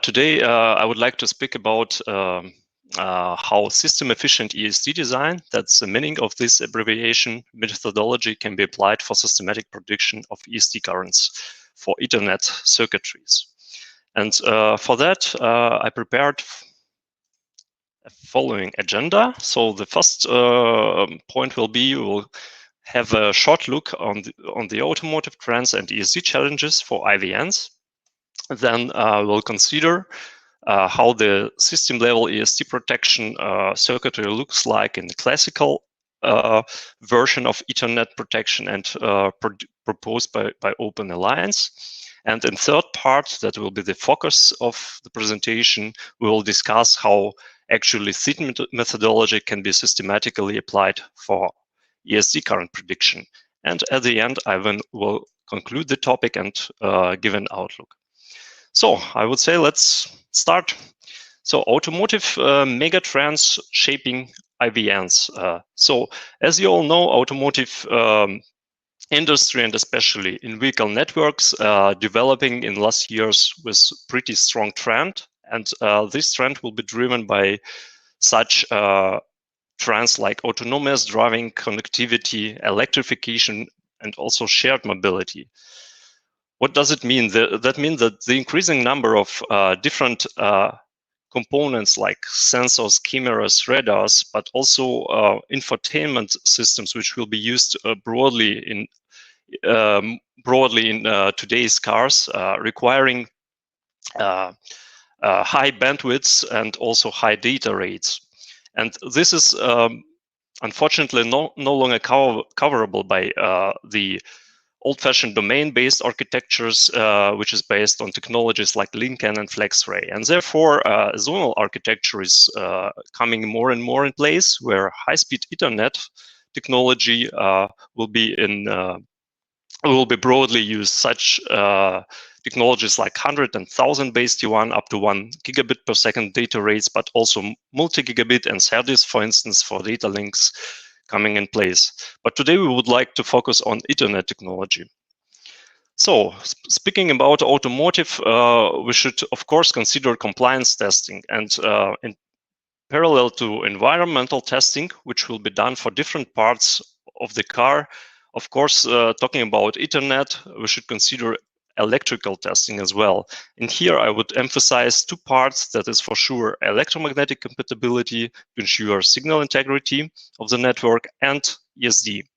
Today I would like to speak about how system-efficient ESD design, that's the meaning of this abbreviation, methodology can be applied for systematic prediction of ESD currents for Ethernet circuitries. And for that, I prepared a following agenda. So the first point will be we'll have a short look on the automotive trends and ESD challenges for IVNs. Then we'll consider how the system-level ESD protection circuitry looks like in the classical version of Ethernet protection and proposed by Open Alliance. And in third part, that will be the focus of the presentation, we will discuss how actually SID methodology can be systematically applied for ESD current prediction. And at the end, I will conclude the topic and give an outlook. So I would say let's start. So automotive megatrends shaping IVNs. So as you all know, automotive industry and especially in vehicle networks developing in last years with pretty strong trend. And this trend will be driven by such trends like autonomous driving, connectivity, electrification, and also shared mobility. What does it mean? That means that the increasing number of different components like sensors, cameras, radars, but also infotainment systems, which will be used broadly in today's cars, requiring high bandwidths and also high data rates. And this is unfortunately no longer coverable by the old-fashioned domain-based architectures, which is based on technologies like Lincoln and FlexRay. And therefore, zonal architecture is coming more and more in place, where high-speed Ethernet technology will be broadly used. Such technologies like 100 and 1000 base T1 up to 1 gigabit per second data rates, but also multi-gigabit and SerDes, for instance, for data links coming in place. But today we would like to focus on Ethernet technology. So speaking about automotive, we should of course consider compliance testing, and in parallel to environmental testing, which will be done for different parts of the car. Of course, talking about Ethernet, we should consider electrical testing as well. And here I would emphasize two parts. That is for sure electromagnetic compatibility to ensure signal integrity of the network, and ESD.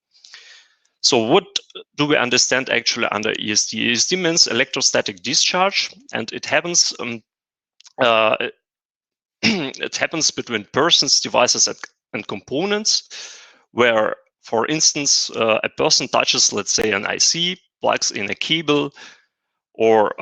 So what do we understand actually under ESD? ESD means electrostatic discharge, and it happens it happens between persons, devices, and components, where, for instance, a person touches, let's say, an IC, plugs in a cable, or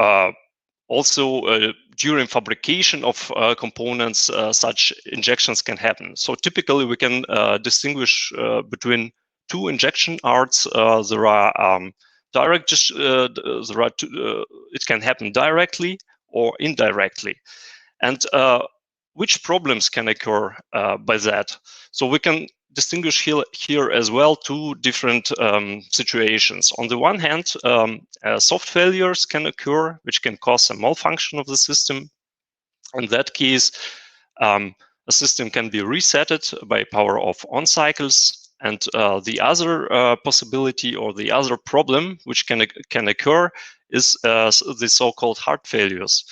also during fabrication of components, such injections can happen. So typically we can distinguish between two injection arts. There are direct, it can happen directly or indirectly. And which problems can occur by that? So we can distinguish here as well two different situations. On the one hand, soft failures can occur, which can cause a malfunction of the system. In that case, a system can be resetted by power of on cycles. And the other possibility or the other problem which can occur is the so-called hard failures.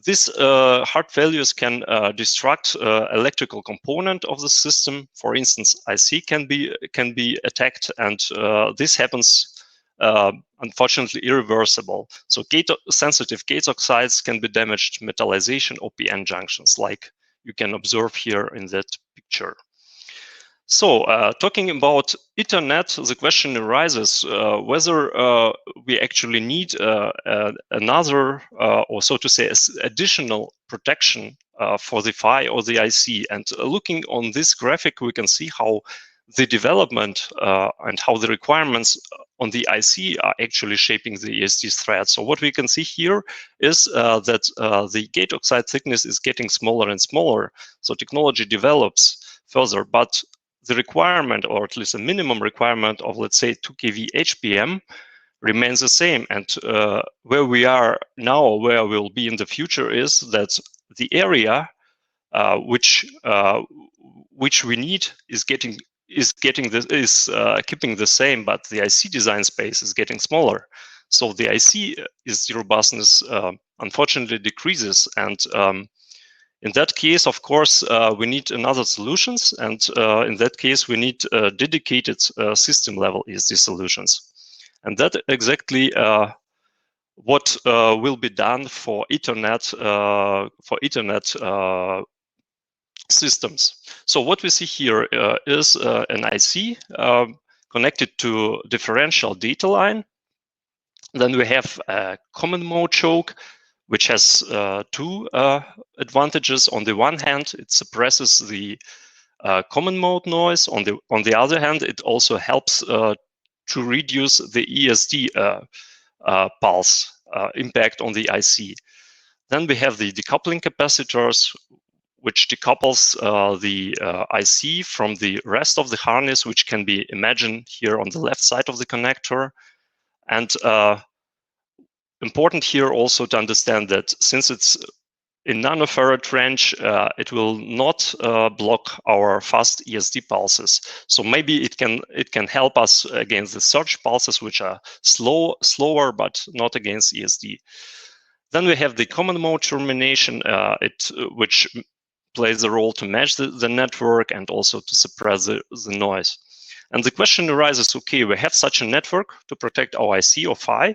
These hard failures can destruct electrical component of the system. For instance, IC can be attacked, and this happens unfortunately irreversible. So sensitive gate oxides can be damaged, metallization, OPN junctions, like you can observe here in that picture. So talking about Ethernet, the question arises whether we actually need another, or so to say, additional protection for the PHY or the IC. And looking on this graphic, we can see how the development and how the requirements on the IC are actually shaping the ESD thread. So what we can see here is that the gate oxide thickness is getting smaller and smaller. So technology develops further, but the requirement, or at least a minimum requirement of, let's say, 2 kV HBM, remains the same. And where we are now, where we'll be in the future, is that the area which we need is keeping the same, but the IC design space is getting smaller. So the IC ESD robustness unfortunately decreases, and in that case, of course, we need another solutions, and in that case, we need dedicated system-level ESD solutions, and that exactly what will be done for Ethernet systems. So what we see here is an IC connected to differential data line. Then we have a common mode choke, which has two advantages. On the one hand, it suppresses the common mode noise. On the other hand, it also helps to reduce the ESD pulse impact on the IC. Then we have the decoupling capacitors, which decouples the IC from the rest of the harness, which can be imagined here on the left side of the connector. And important here also to understand that since it's in nanofarad range, it will not block our fast ESD pulses. So maybe it can help us against the surge pulses, which are slower, but not against ESD. Then we have the common mode termination, which plays a role to match the network and also to suppress the noise. And the question arises, okay, we have such a network to protect our IC or PHY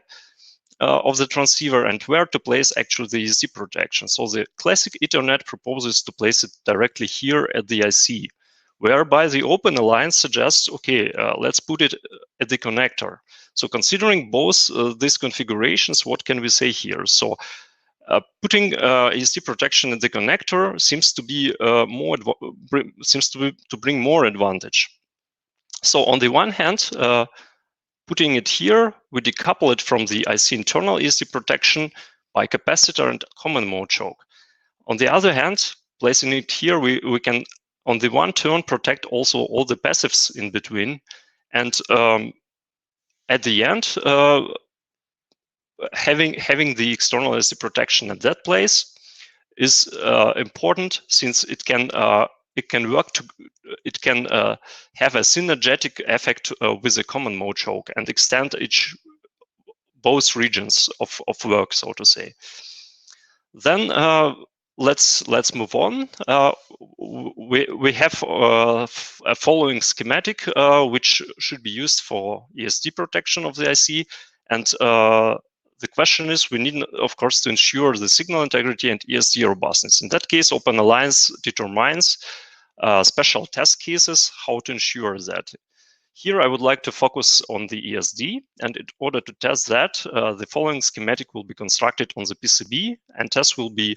of the transceiver, and where to place actually the ESD protection. So the classic Ethernet proposes to place it directly here at the IC, whereby the Open Alliance suggests, okay, let's put it at the connector. So considering both these configurations, what can we say here? So putting ESD protection in the connector seems to be to bring more advantage. So on the one hand, putting it here, we decouple it from the IC internal ESD protection by capacitor and common mode choke. On the other hand, placing it here, we can on the one turn protect also all the passives in between, and at the end, having the external ESD protection at that place is important, since it can have a synergetic effect with a common mode choke and extend both regions of work, so to say. Then let's move on. We have a following schematic which should be used for ESD protection of the IC, and the question is, we need, of course, to ensure the signal integrity and ESD robustness. In that case, Open Alliance determines special test cases, how to ensure that. Here, I would like to focus on the ESD, and in order to test that, the following schematic will be constructed on the PCB, and tests will be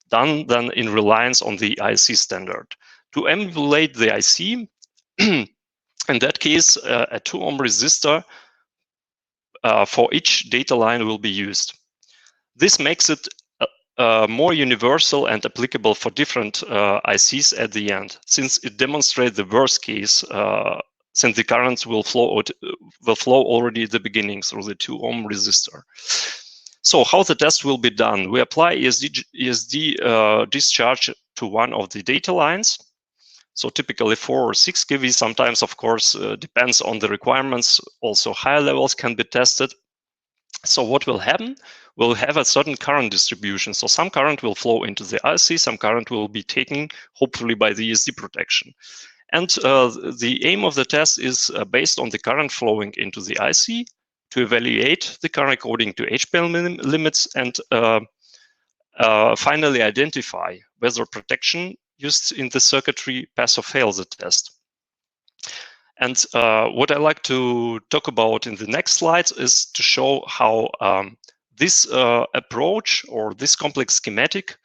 done then in reliance on the IC standard. To emulate the IC, in that case, a 2 ohm resistor for each data line will be used. This makes it more universal and applicable for different ICs at the end, since it demonstrates the worst case, since the currents will flow already at the beginning through the 2 ohm resistor. So how the test will be done? We apply ESD discharge to one of the data lines. So typically 4 or 6 kV, sometimes, of course, depends on the requirements. Also higher levels can be tested. So what will happen? We'll have a certain current distribution. So some current will flow into the IC, some current will be taken, hopefully, by the ESD protection. And the aim of the test is based on the current flowing into the IC to evaluate the current according to H-band limits and finally identify whether protection used in the circuitry pass or fail the test. And what I like to talk about in the next slides is to show how this approach or this complex schematic,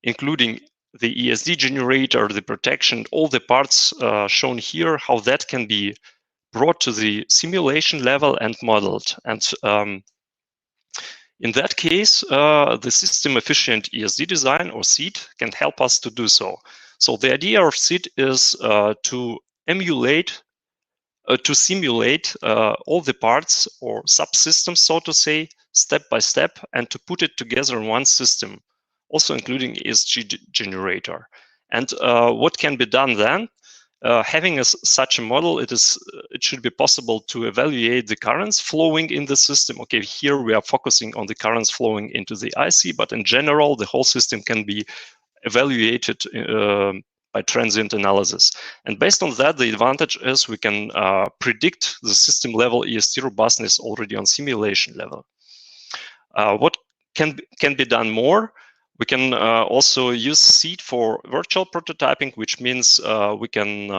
including the ESD generator, the protection, all the parts shown here, how that can be brought to the simulation level and modeled. And in that case, the system efficient ESD design, or SEED, can help us to do so. So the idea of SEED is to emulate to simulate all the parts or subsystems, so to say, step by step, and to put it together in one system, also including ESD generator. And what can be done then? Having such a model, it should be possible to evaluate the currents flowing in the system. Okay, here we are focusing on the currents flowing into the IC, but in general, the whole system can be evaluated by transient analysis. And based on that, the advantage is we can predict the system level ESD robustness already on simulation level. What can be done more? We can also use SEED for virtual prototyping, which means we can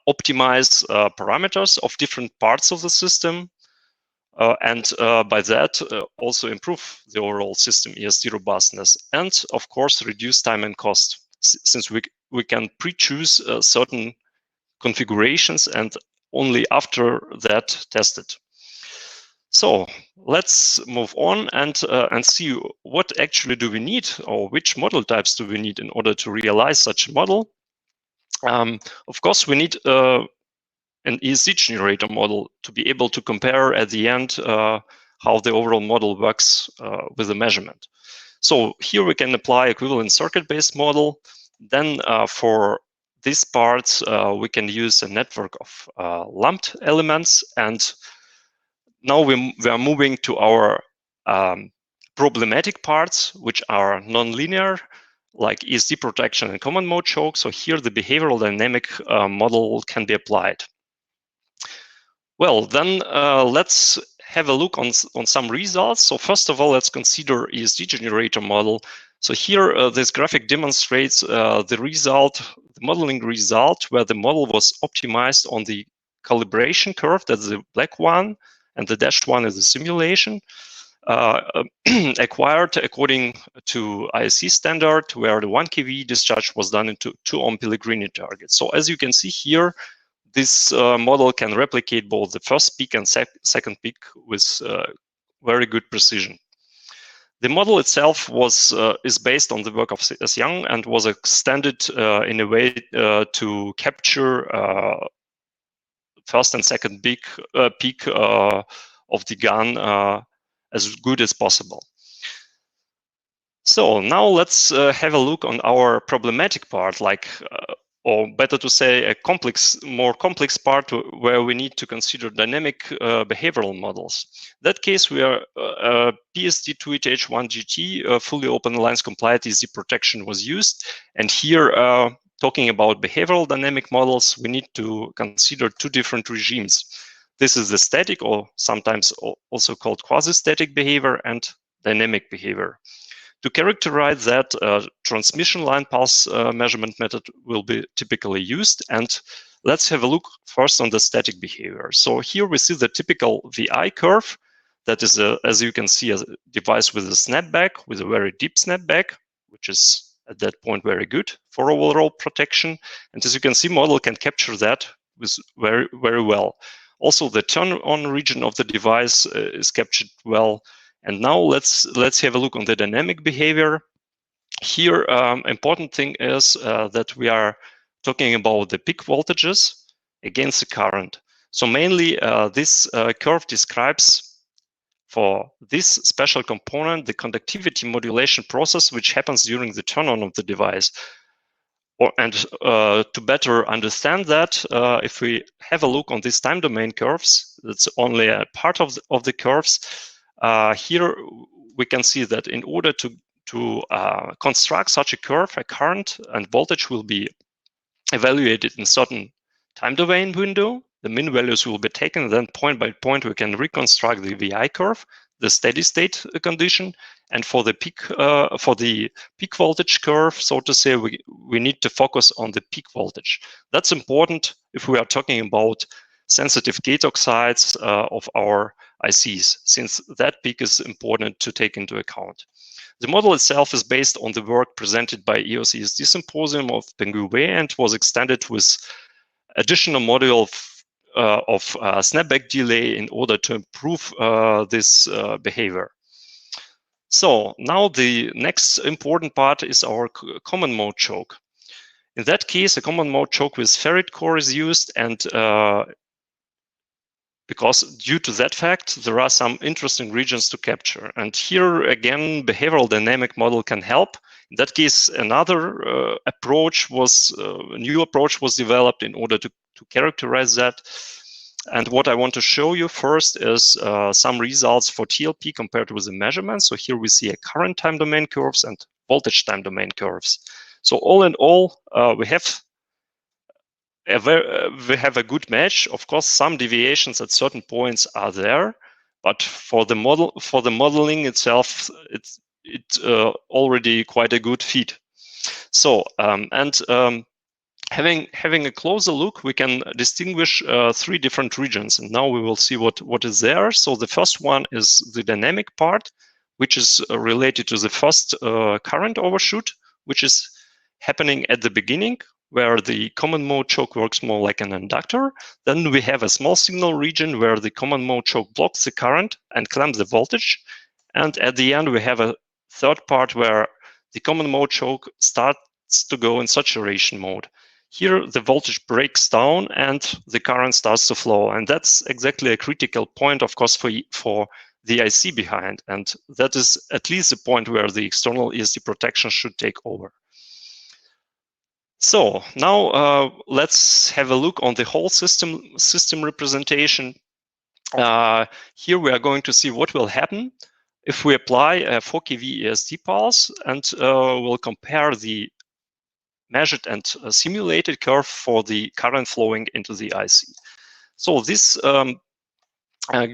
optimize parameters of different parts of the system, and by that also improve the overall system ESD robustness, and of course reduce time and cost, since we can pre-choose certain configurations and only after that test it. So let's move on and see what actually do we need, or which model types do we need in order to realize such a model. Of course, we need an ESD generator model to be able to compare at the end how the overall model works with the measurement. So here we can apply equivalent circuit-based model. Then for these parts, we can use a network of lumped elements. And now we are moving to our problematic parts, which are nonlinear, like ESD protection and common mode choke. So here the behavioral dynamic model can be applied. Well, then let's have a look on some results. So first of all, let's consider ESD generator model. So here, this graphic demonstrates the modeling result, where the model was optimized on the calibration curve, that's the black one, and the dashed one is the simulation, acquired according to ISC standard, where the 1 kV discharge was done into 2 ohm Pellegrini targets. So as you can see here, this model can replicate both the first peak and second peak with very good precision. The model itself is based on the work of S. Young and was extended in a way to capture first and second peak of the gun as good as possible. So now let's have a look on our problematic part, or better to say, a more complex part where we need to consider dynamic behavioral models. In that case, we are PSD2HH1GT, fully open lines compliant ESD protection was used. And here, talking about behavioral dynamic models, we need to consider 2 different regimes. This is the static, or sometimes also called quasi-static behavior, and dynamic behavior. To characterize that, transmission line pulse measurement method will be typically used. And let's have a look first on the static behavior. So here we see the typical VI curve. That is, as you can see, a device with a snapback, with a very deep snapback, which is at that point very good for overall protection. And as you can see, model can capture that with very, very well. Also, the turn-on region of the device is captured well. And now let's have a look on the dynamic behavior. Here, important thing is that we are talking about the peak voltages against the current. So mainly this curve describes for this special component the conductivity modulation process which happens during the turn-on of the device. And to better understand that, if we have a look on these time domain curves, that's only a part of the curves. Here we can see that in order to construct such a curve, a current and voltage will be evaluated in certain time domain window. The min values will be taken, then point by point we can reconstruct the VI curve, the steady state condition, and for the peak voltage curve, so to say, we need to focus on the peak voltage. That's important if we are talking about sensitive gate oxides of our ICs, since that peak is important to take into account. The model itself is based on the work presented by EOS ESD Symposium of Penghu and was extended with additional module of snapback delay in order to improve this behavior. So now the next important part is our common mode choke. In that case, a common mode choke with ferrite core is used, and because due to that fact, there are some interesting regions to capture. And here again, behavioral dynamic model can help. In that case, another approach was, a new approach was developed in order to characterize that. And what I want to show you first is some results for TLP compared with the measurements. So here we see a current time domain curves and voltage time domain curves. So all in all, we have a good match. Of course, some deviations at certain points are there, but for the modeling itself, it's already quite a good fit. So having a closer look, we can distinguish 3 different regions, and now we will see what is there. So the first one is the dynamic part, which is related to the first current overshoot, which is happening at the beginning, where the common mode choke works more like an inductor. Then we have a small signal region where the common mode choke blocks the current and clamps the voltage. And at the end, we have a third part where the common mode choke starts to go in saturation mode. Here, the voltage breaks down and the current starts to flow. And that's exactly a critical point, of course, for the IC behind. And that is at least the point where the external ESD protection should take over. So now let's have a look on the whole system representation. Here we are going to see what will happen if we apply a 4 kV ESD pulse, and we'll compare the measured and simulated curve for the current flowing into the IC. So this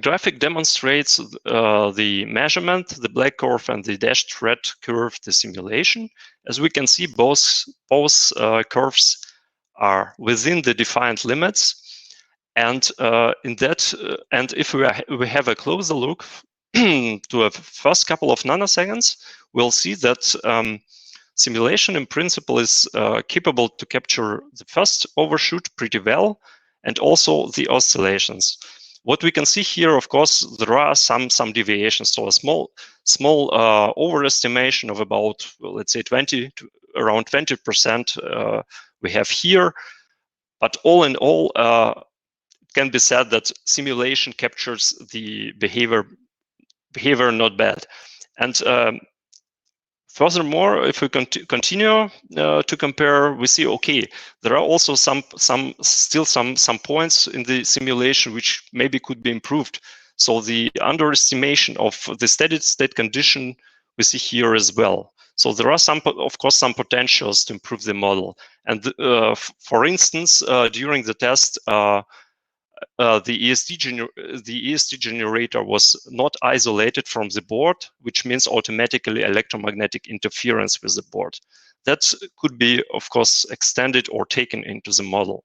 graphic demonstrates the measurement, the black curve, and the dashed red curve, the simulation. As we can see, both curves are within the defined limits. And and if we have a closer look to a first couple of nanoseconds, we'll see that simulation in principle is capable to capture the first overshoot pretty well, and also the oscillations. What we can see here, of course, there are some deviations. So a small overestimation of about, let's say, around 20% we have here. But all in all, it can be said that simulation captures the behavior not bad. And furthermore, if we continue to compare, we see, okay, there are also still some points in the simulation which maybe could be improved. So the underestimation of the steady state condition we see here as well. So there are of course, some potentials to improve the model. And for instance, during the test, the ESD generator was not isolated from the board, which means automatically electromagnetic interference with the board. That could be, of course, extended or taken into the model.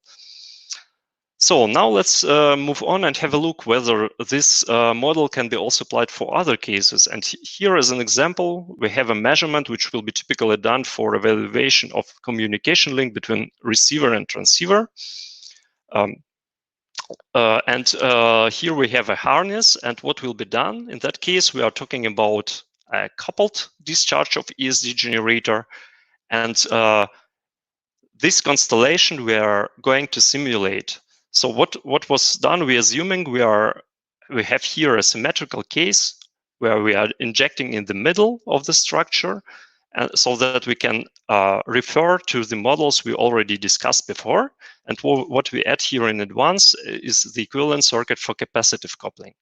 So now let's move on and have a look whether this model can be also applied for other cases. And here as an example, we have a measurement which will be typically done for evaluation of communication link between receiver and transceiver. Here we have a harness, and what will be done in that case, we are talking about a coupled discharge of ESD generator, and this constellation we are going to simulate. So what was done? We assuming we have here a symmetrical case where we are injecting in the middle of the structure, so that we can refer to the models we already discussed before. And what we add here in advance is the equivalent circuit for capacitive coupling.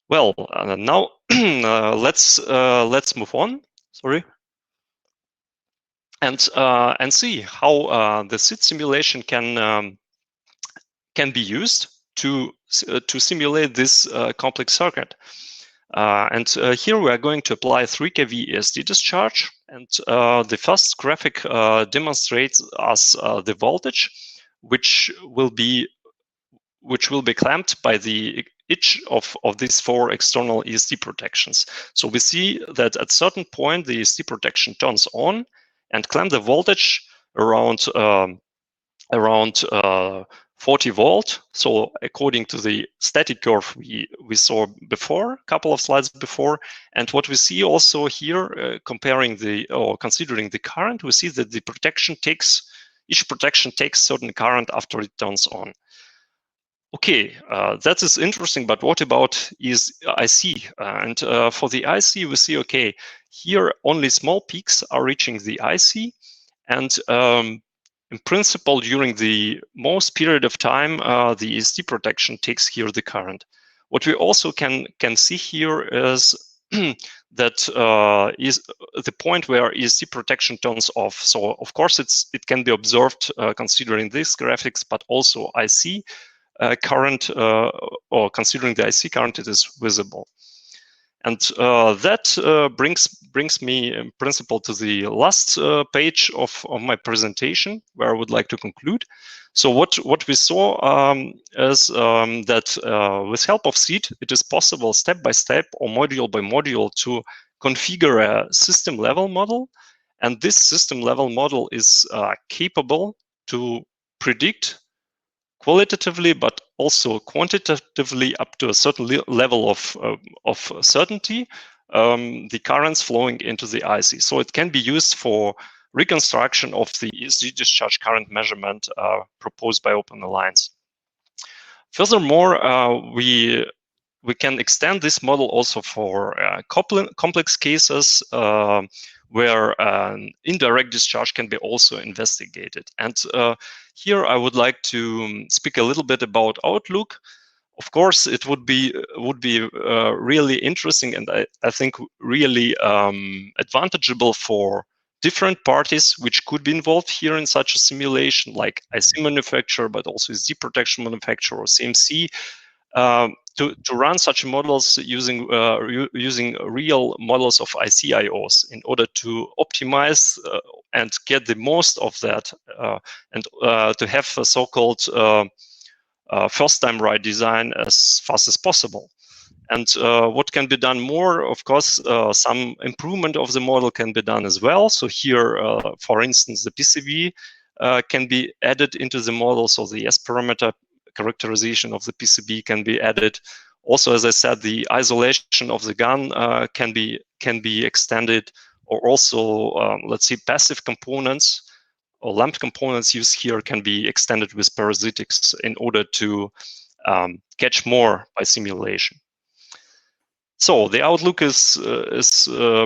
Well, now let's move on. Sorry, and see how the SID simulation can be used to simulate this complex circuit. Here we are going to apply 3 kV ESD discharge, and the first graphic demonstrates us the voltage, which will be clamped by each of these 4 external ESD protections. So we see that at certain point the ESD protection turns on and clamp the voltage around 40 volt. So according to the static curve we saw before, a couple of slides before, and what we see also here, comparing or considering the current, we see that the each protection takes certain current after it turns on. Okay, that is interesting, but what about IC? And for the IC, we see, okay, here only small peaks are reaching the IC, and in principle, during the most period of time, the ESD protection takes here the current. What we also can see here is that is the point where ESD protection turns off. So of course it can be observed considering these graphics, but also IC current, or considering the IC current, it is visible. And that brings me in principle to the last page of my presentation, where I would like to conclude. So what we saw is that with help of SEED, it is possible step by step or module by module to configure a system level model. And this system level model is capable to predict qualitatively, but also quantitatively up to a certain level of certainty, the currents flowing into the IC. So it can be used for reconstruction of the ESD discharge current measurement proposed by Open Alliance. Furthermore, we can extend this model also for complex cases where indirect discharge can be also investigated. And here I would like to speak a little bit about Outlook. Of course, it would be really interesting, and I think really advantageable for different parties which could be involved here in such a simulation, like IC manufacturer, but also ESD protection manufacturer or CMC, to run such models using real models of ICIOs in order to optimize and get the most of that, and to have a so-called first-time right design as fast as possible. And what can be done more? Of course, some improvement of the model can be done as well. So here, for instance, the PCV can be added into the model. So the S parameter characterization of the PCB can be added. Also, as I said, the isolation of the gun can be extended, or also, let's see, passive components or lamp components used here can be extended with parasitics in order to catch more by simulation. So the outlook is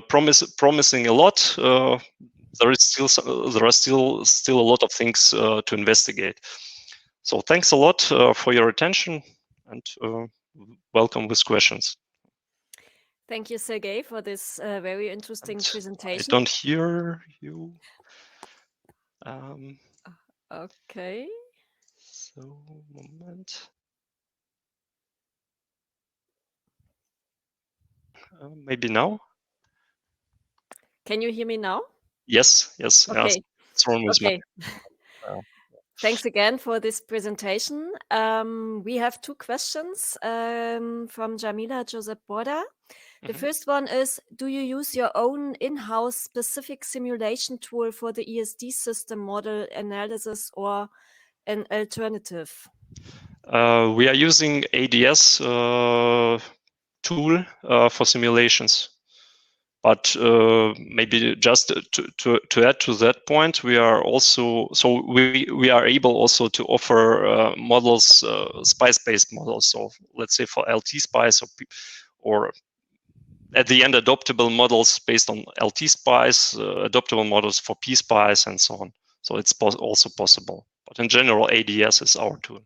promising a lot. There are still a lot of things to investigate. So thanks a lot for your attention, and welcome with questions. Thank you, Sergej, for this very interesting presentation. I don't hear you. Okay. So, moment. Maybe now. Can you hear me now? Yes. Okay. What's wrong with okay. Thanks again for this presentation. We have two questions from Jamila Joseph Borda. The first one is, do you use your own in-house specific simulation tool for the ESD system model analysis or an alternative? We are using ADS tool for simulations. But maybe just to add to that point, we are also we are able also to offer models, SPICE-based models. So let's say for LT SPICE or at the end adoptable models based on LT SPICE, adoptable models for P SPICE, and so on. So it's also possible. But in general, ADS is our tool.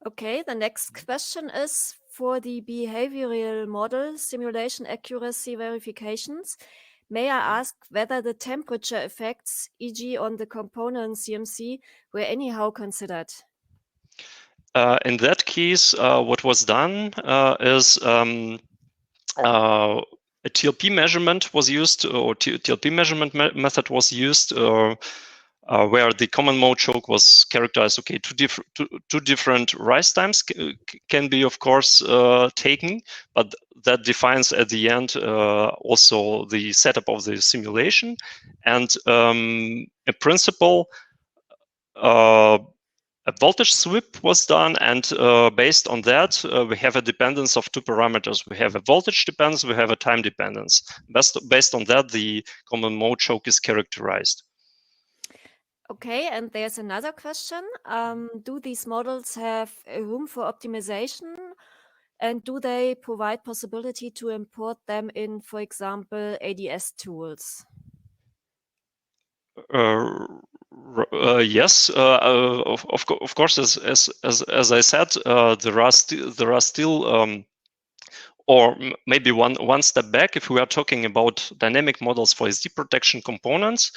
Okay, the next question is, for the behavioral model simulation accuracy verifications, may I ask whether the temperature effects, e.g. on the component CMC, were anyhow considered? In that case, what was done is a TLP measurement was used, or TLP measurement method was used, where the common mode choke was characterized. Okay, two different rise times can be, of course, taken, but that defines at the end also the setup of the simulation. And in principle, a voltage sweep was done, and based on that, we have a dependence of two parameters. We have a voltage dependence, we have a time dependence. Based on that, the common mode choke is characterized. Okay, and there's another question. Do these models have room for optimization? And do they provide possibility to import them in, for example, ADS tools? Yes, of course. As I said, there are still or maybe one step back. If we are talking about dynamic models for ESD protection components,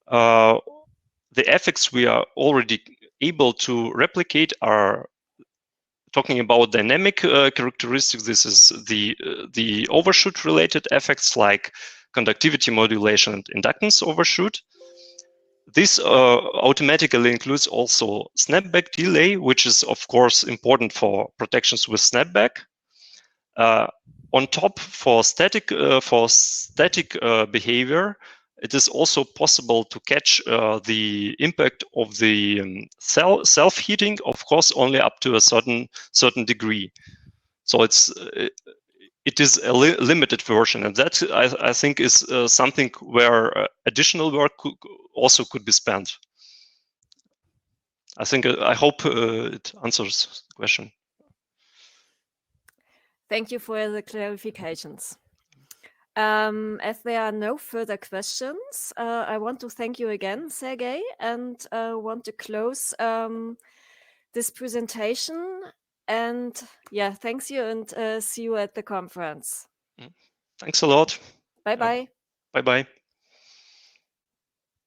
the effects we are already able to replicate are talking about dynamic characteristics. This is the overshoot related effects like conductivity modulation and inductance overshoot. This automatically includes also snapback delay, which is of course important for protections with snapback. On top, for static behavior, it is also possible to catch the impact of the self-heating, of course, only up to a certain degree. So it is a limited version, and that I think is something where additional work could be spent. I hope it answers the question. Thank you for the clarifications. As there are no further questions, I want to thank you again, Sergej, and want to close this presentation. And yeah, thanks you, and see you at the conference. Thanks a lot. Bye-bye. Bye-bye.